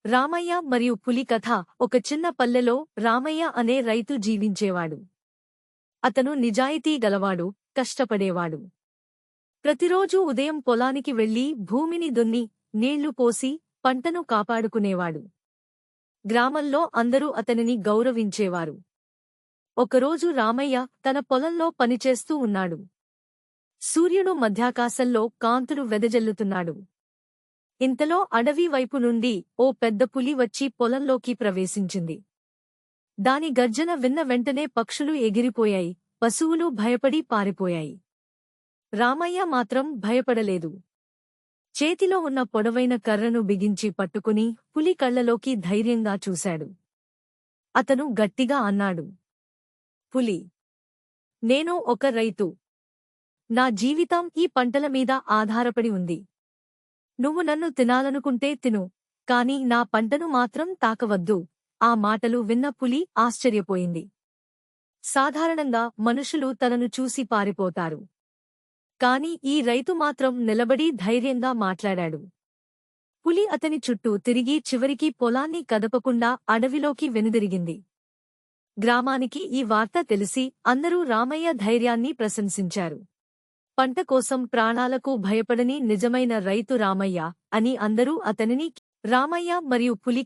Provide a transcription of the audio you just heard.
రామయ్య మరియు పులి కథ. ఒక చిన్న పల్లెలో రామయ్య అనే రైతు జీవించేవాడు. అతను నిజాయితీ గలవాడు, కష్టపడేవాడు. ప్రతిరోజూ ఉదయం పొలానికి వెళ్లి భూమిని దున్ని, నీళ్లు పోసి, పంటను కాపాడుకునేవాడు. గ్రామంలో అందరూ అతనిని గౌరవించేవారు. ఒకరోజు రామయ్య తన పొలంలో పనిచేస్తూ ఉన్నాడు. సూర్యుడు మధ్యాకాశంలో కాంతులు వెదజల్లుతున్నాడు. ఇంతలో అడవి వైపు నుండి ఓ పెద్ద పులి వచ్చి పొలంలోకి ప్రవేశించింది. దాని గర్జన విన్న వెంటనే పక్షులు ఎగిరిపోయాయి, పశువులు భయపడి పారిపోయాయి. రామయ్య మాత్రం భయపడలేదు. చేతిలో ఉన్న పొడవైన కర్రను బిగించి పట్టుకుని పులి కళ్లలోకి ధైర్యంగా చూశాడు. అతను గట్టిగా అన్నాడు, పులి, నేను ఒక రైతు. నా జీవితం ఈ పంటల మీద ఆధారపడి ఉంది. నువ్వు నన్ను తినాలనుకుంటే తిను, కాని నా పంటను మాత్రం తాకవద్దు. ఆ మాటలు విన్న పులి ఆశ్చర్యపోయింది. సాధారణంగా మనుషులు తనను చూసి పారిపోతారు. కాని ఈ రైతు మాత్రం నిలబడి ధైర్యంగా మాట్లాడాడు. పులి అతని చుట్టూ తిరిగి చివరికి పొలాన్ని కదపకుండా అడవిలోకి వెనుదిరిగింది. గ్రామానికి ఈ వార్త తెలిసి అందరూ రామయ్య ధైర్యాన్ని ప్రశంసించారు. పంట కోసం ప్రాణాలకు భయపడని నిజమైన రైతు రామయ్య అని అందరూ అతనిని రామయ్య మరియు పులి